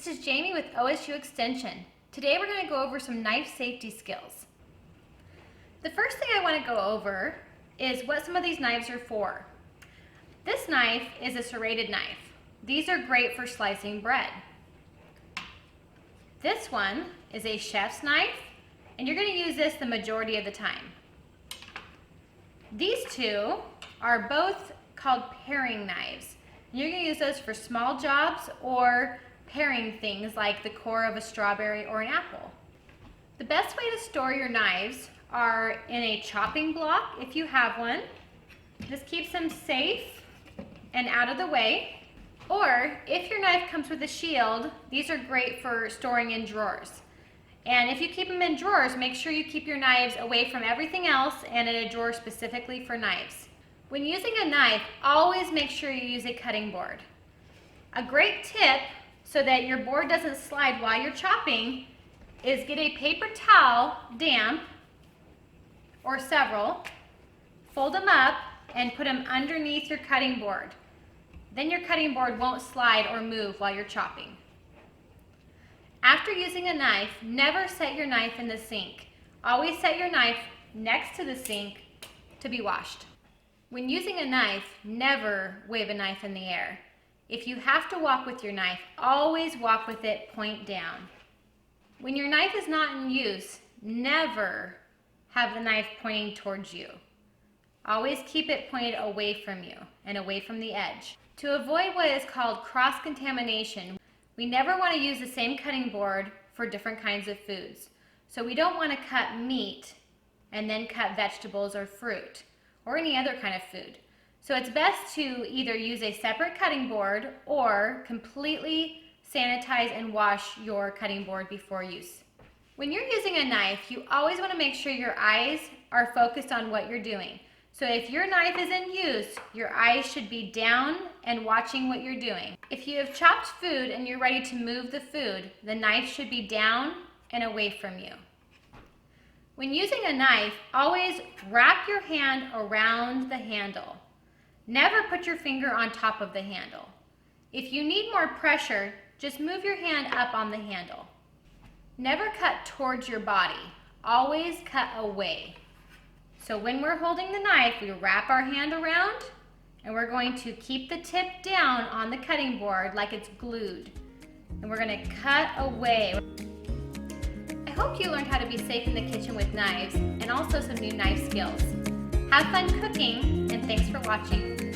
This is Jamie with OSU Extension. Today we're going to go over some knife safety skills. The first thing I want to go over is what some of these knives are for. This knife is a serrated knife. These are great for slicing bread. This one is a chef's knife, and you're going to use this the majority of the time. These two are both called paring knives. You're going to use those for small jobs or paring things like the core of a strawberry or an apple. The best way to store your knives are in a chopping block if you have one. This keeps them safe and out of the way. Or if your knife comes with a shield, these are great for storing in drawers. And if you keep them in drawers, make sure you keep your knives away from everything else and in a drawer specifically for knives. When using a knife, always make sure you use a cutting board. A great tip so that your board doesn't slide while you're chopping is get a paper towel, damp, or several, fold them up and put them underneath your cutting board. Then your cutting board won't slide or move while you're chopping. After using a knife, never set your knife in the sink. Always set your knife next to the sink to be washed. When using a knife, never wave a knife in the air. If you have to walk with your knife, always walk with it point down. When your knife is not in use, never have the knife pointing towards you. Always keep it pointed away from you and away from the edge. To avoid what is called cross-contamination, we never want to use the same cutting board for different kinds of foods. So we don't want to cut meat and then cut vegetables or fruit or any other kind of food. So it's best to either use a separate cutting board or completely sanitize and wash your cutting board before use. When you're using a knife, you always want to make sure your eyes are focused on what you're doing. So if your knife is in use, your eyes should be down and watching what you're doing. If you have chopped food and you're ready to move the food, the knife should be down and away from you. When using a knife, always wrap your hand around the handle. Never put your finger on top of the handle. If you need more pressure, just move your hand up on the handle. Never cut towards your body. Always cut away. So when we're holding the knife, we wrap our hand around and we're going to keep the tip down on the cutting board like it's glued. And we're going to cut away. I hope you learned how to be safe in the kitchen with knives and also some new knife skills. Have fun cooking, and thanks for watching.